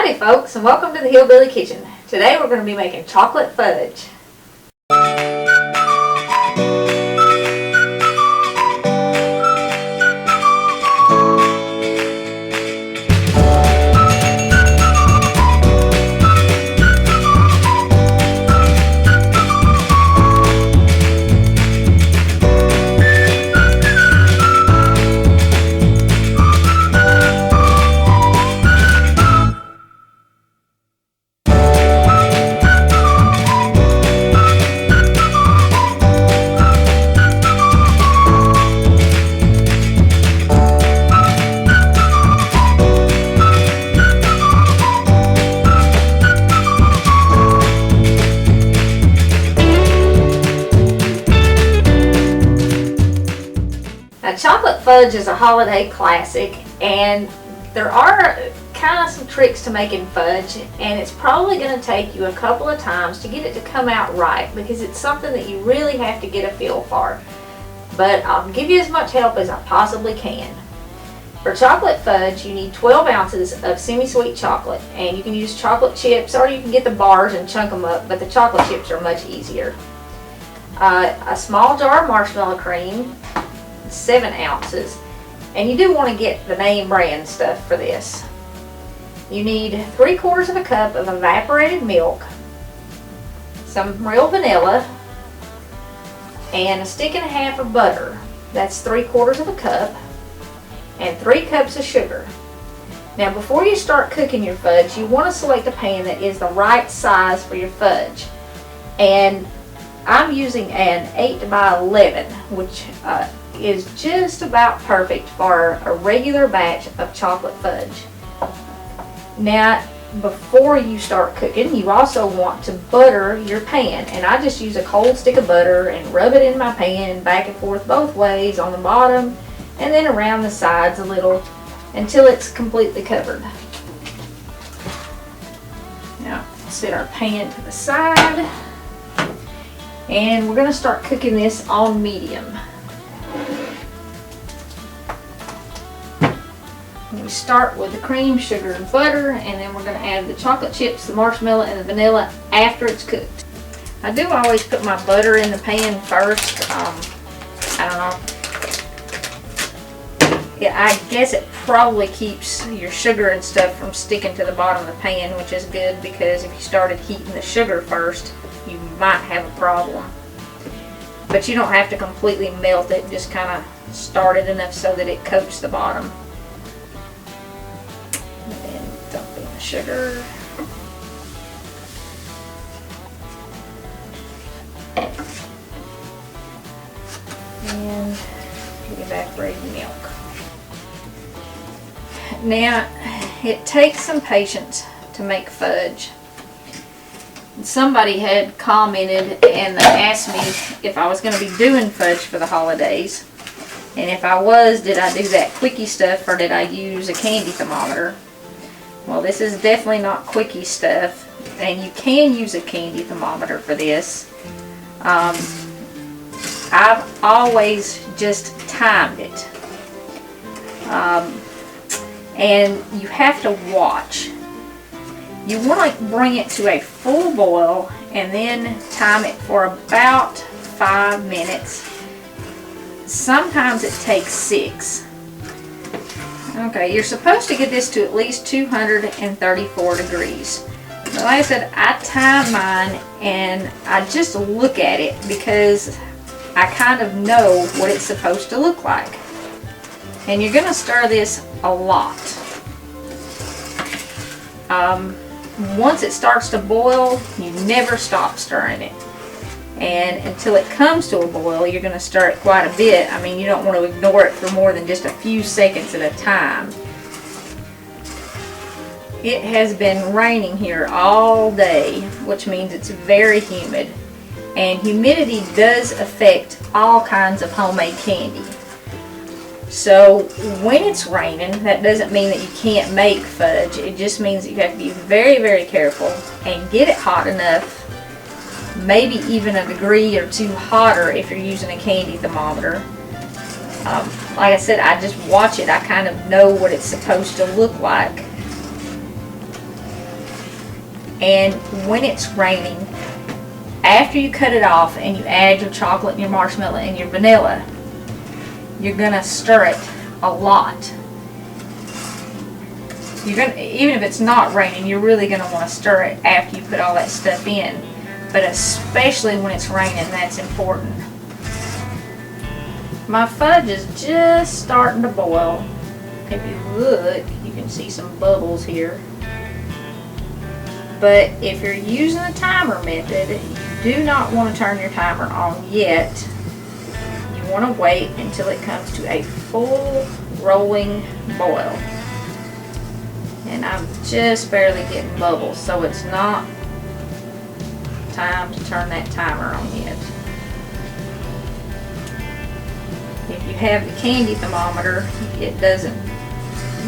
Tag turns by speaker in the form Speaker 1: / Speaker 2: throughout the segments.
Speaker 1: Howdy folks, and welcome to the Hillbilly Kitchen. Today we're going to be making chocolate fudge. Now, chocolate fudge is a holiday classic, and there are kind of some tricks to making fudge, and it's probably going to take you a couple of times to get it to come out right because it's something that you really have to get a feel for. But I'll give you as much help as I possibly can. For chocolate fudge, you need 12 ounces of semi-sweet chocolate, and you can use chocolate chips or you can get the bars and chunk them up, but the chocolate chips are much easier. A small jar of marshmallow cream, 7 ounces, and you do want to get the name brand stuff for this. You need 3/4 of a cup of evaporated milk, some real vanilla, and a stick and a half of butter. That's 3/4 of a cup, and 3 cups of sugar. Now before you start cooking your fudge, you want to select a pan that is the right size for your fudge, and I'm using an 8 by 11, which is just about perfect for a regular batch of chocolate fudge. Now, before you start cooking, you also want to butter your pan, and I just use a cold stick of butter and rub it in my pan back and forth both ways on the bottom and then around the sides a little until it's completely covered. Now, set our pan to the side, and we're going to start cooking this on medium. We start with the cream, sugar, and butter, and then we're going to add the chocolate chips, the marshmallow, and the vanilla after it's cooked. I do always put my butter in the pan first. I don't know. Yeah, I guess it probably keeps your sugar and stuff from sticking to the bottom of the pan, which is good because if you started heating the sugar first, you might have a problem. But you don't have to completely melt it, just kind of start it enough so that it coats the bottom. Dump in the sugar. And the evaporated milk. Now, it takes some patience to make fudge. Somebody had commented and asked me if I was going to be doing fudge for the holidays. And if I was, did I do that quickie stuff or did I use a candy thermometer? Well, this is definitely not quickie stuff, and you can use a candy thermometer for this. I've always just timed it. And you have to watch. You want to bring it to a full boil and then time it for about 5 minutes. Sometimes it takes 6. Okay, you're supposed to get this to at least 234 degrees. But like I said, I time mine and I just look at it because I kind of know what it's supposed to look like. And you're going to stir this a lot. Once it starts to boil, you never stop stirring it. And until it comes to a boil, you're going to stir it quite a bit. I mean, you don't want to ignore it for more than just a few seconds at a time. It has been raining here all day, which means it's very humid. And humidity does affect all kinds of homemade candy. So when it's raining, that doesn't mean that you can't make fudge. It just means that you have to be very, very careful and get it hot enough, maybe even a degree or 2 hotter if you're using a candy thermometer. Like I said, I just watch it. I kind of know what it's supposed to look like. And when it's raining, after you cut it off and you add your chocolate and your marshmallow and your vanilla, you're gonna stir it a lot. Even if it's not raining, you're really gonna want to stir it after you put all that stuff in. But especially when it's raining, that's important. My fudge is just starting to boil. If you look, you can see some bubbles here. But if you're using the timer method, you do not want to turn your timer on yet. You want to wait until it comes to a full rolling boil. And I'm just barely getting bubbles, so it's not time to turn that timer on yet. If you have the candy thermometer, it doesn't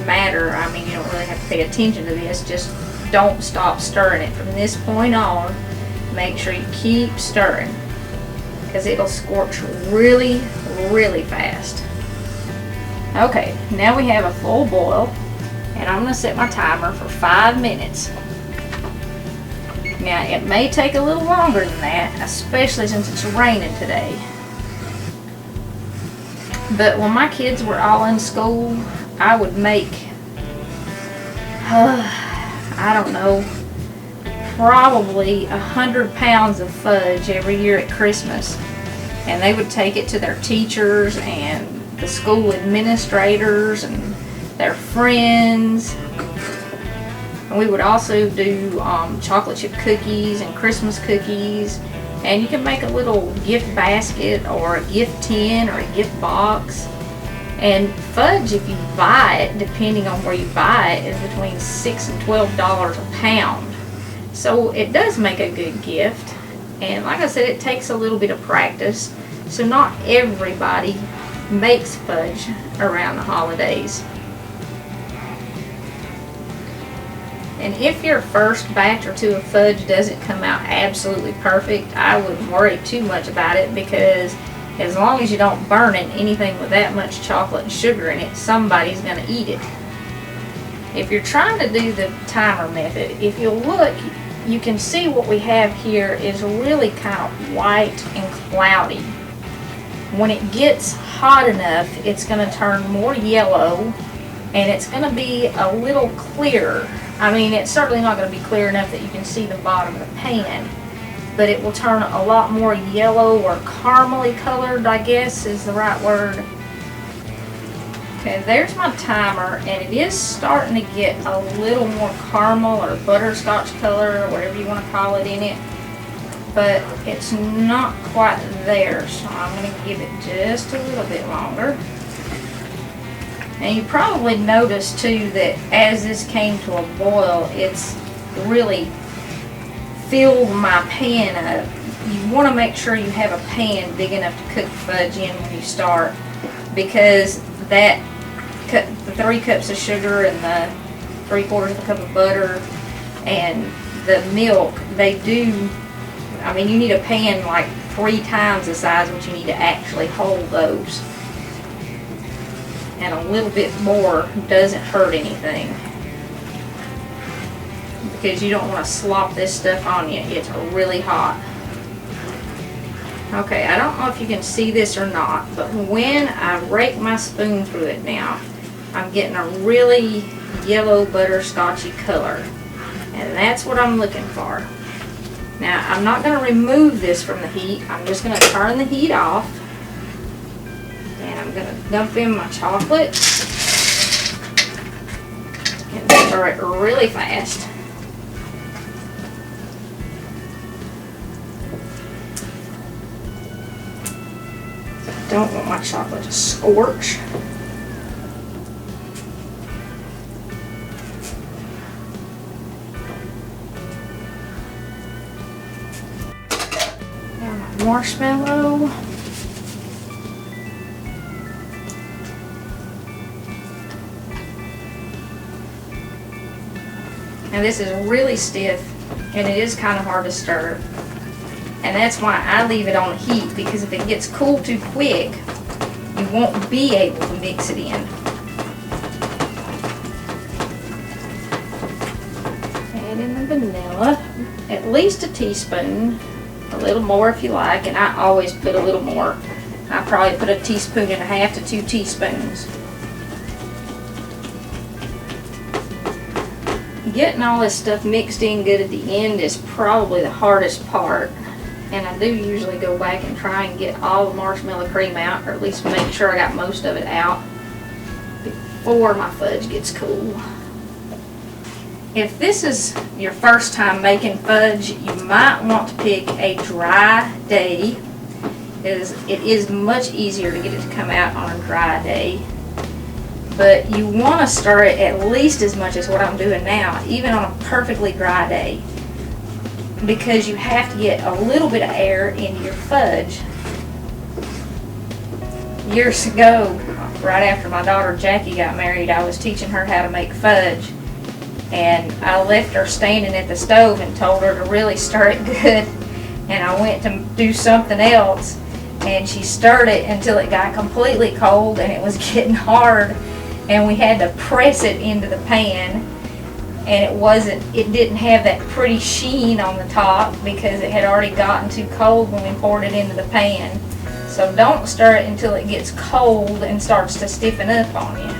Speaker 1: matter. I mean, you don't really have to pay attention to this. Just don't stop stirring it. From this point on, make sure you keep stirring, because it'll scorch really, really fast. Okay, now we have a full boil. And I'm going to set my timer for 5 minutes. Now, it may take a little longer than that, especially since it's raining today. But when my kids were all in school, I would make, I don't know, probably 100 pounds of fudge every year at Christmas. And they would take it to their teachers and the school administrators and their friends. And we would also do chocolate chip cookies and Christmas cookies, and you can make a little gift basket or a gift tin or a gift box. And fudge, if you buy it, depending on where you buy it, is between $6 and $12 a pound. So it does make a good gift, and like I said, it takes a little bit of practice, so not everybody makes fudge around the holidays. And if your first batch or two of fudge doesn't come out absolutely perfect, I wouldn't worry too much about it, because as long as you don't burn it, anything with that much chocolate and sugar in it, somebody's going to eat it. If you're trying to do the timer method, if you look, you can see what we have here is really kind of white and cloudy. When it gets hot enough, it's going to turn more yellow, and it's going to be a little clearer. I mean, it's certainly not going to be clear enough that you can see the bottom of the pan, but it will turn a lot more yellow or caramely colored, I guess is the right word. Okay, there's my timer, and it is starting to get a little more caramel or butterscotch color, or whatever you want to call it in it, but it's not quite there, so I'm going to give it just a little bit longer. And you probably noticed too that as this came to a boil, it's really filled my pan up. You want to make sure you have a pan big enough to cook fudge in when you start, because that the 3 cups of sugar and the 3/4 of a cup of butter and the milk, they do, I mean, you need a pan like 3 times the size what you need to actually hold those. And a little bit more doesn't hurt anything, because you don't want to slop this stuff on you. It's really hot. Okay, I don't know if you can see this or not, but when I rake my spoon through it now, I'm getting a really yellow butterscotchy color, and that's what I'm looking for. Now, I'm not going to remove this from the heat. I'm just going to turn the heat off. And I'm going to dump in my chocolate and stir it really fast. I don't want my chocolate to scorch. Now my marshmallow. Now this is really stiff, and it is kind of hard to stir. And that's why I leave it on heat, because if it gets cool too quick, you won't be able to mix it in. add in the vanilla, at least a teaspoon, a little more if you like, and I always put a little more. I probably put a teaspoon and a half to 2 teaspoons. Getting all this stuff mixed in good at the end is probably the hardest part, and I do usually go back and try and get all the marshmallow cream out, or at least make sure I got most of it out before my fudge gets cool. If this is your first time making fudge, you might want to pick a dry day, as it is much easier to get it to come out on a dry day. But you want to stir it at least as much as what I'm doing now, even on a perfectly dry day, because you have to get a little bit of air into your fudge. Years ago, right after my daughter Jackie got married, I was teaching her how to make fudge, and I left her standing at the stove and told her to really stir it good, and I went to do something else, and she stirred it until it got completely cold and it was getting hard, and we had to press it into the pan, and it didn't have that pretty sheen on the top because it had already gotten too cold when we poured it into the pan. So don't stir it until it gets cold and starts to stiffen up on you.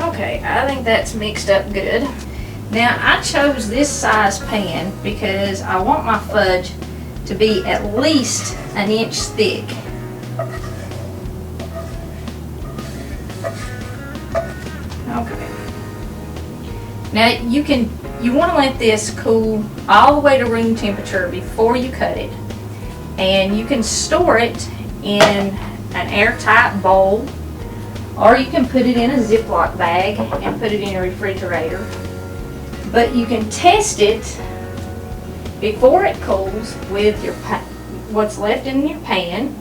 Speaker 1: Okay, I think that's mixed up good. Now I chose this size pan because I want my fudge to be at least an inch thick. Okay. Now you want to let this cool all the way to room temperature before you cut it. And you can store it in an airtight bowl, or you can put it in a Ziploc bag and put it in your refrigerator. But you can test it before it cools with what's left in your pan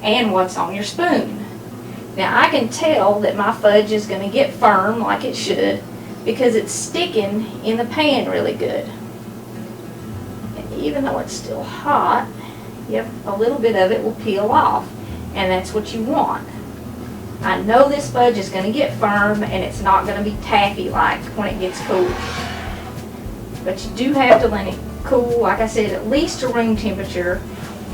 Speaker 1: and what's on your spoon. Now I can tell that my fudge is going to get firm like it should because it's sticking in the pan really good. And even though it's still hot, yep, a little bit of it will peel off, and that's what you want. I know this fudge is going to get firm and it's not going to be taffy like when it gets cool. But you do have to let it cool, like I said, at least to room temperature.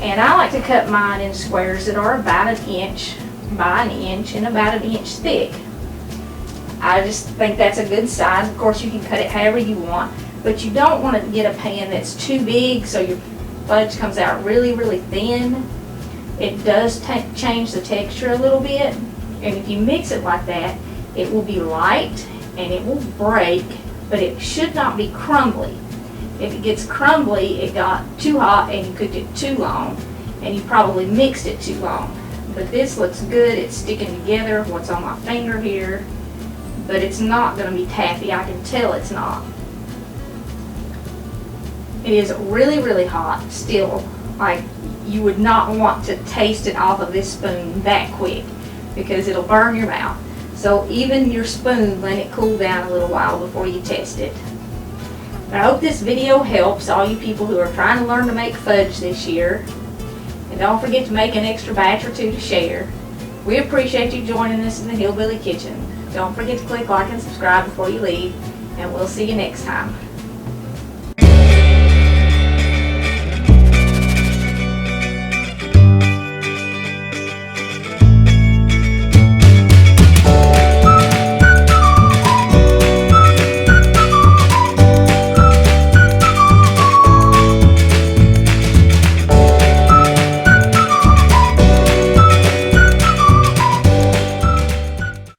Speaker 1: And I like to cut mine in squares that are about 1 inch by 1 inch and about 1 inch thick. I just think that's a good size. Of course you can cut it however you want, but you don't want to get a pan that's too big so your fudge comes out really, really thin. It does change the texture a little bit, and if you mix it like that, it will be light and it will break, but it should not be crumbly. If it gets crumbly, it got too hot and you cooked it too long, and you probably mixed it too long. But this looks good, it's sticking together, what's on my finger here, but it's not going to be taffy. I can tell it's not. It is really, really hot still. Like, you would not want to taste it off of this spoon that quick because it'll burn your mouth. So even your spoon, let it cool down a little while before you test it. I hope this video helps all you people who are trying to learn to make fudge this year. And don't forget to make an extra batch or 2 to share. We appreciate you joining us in the Hillbilly Kitchen. Don't forget to click like and subscribe before you leave, and we'll see you next time.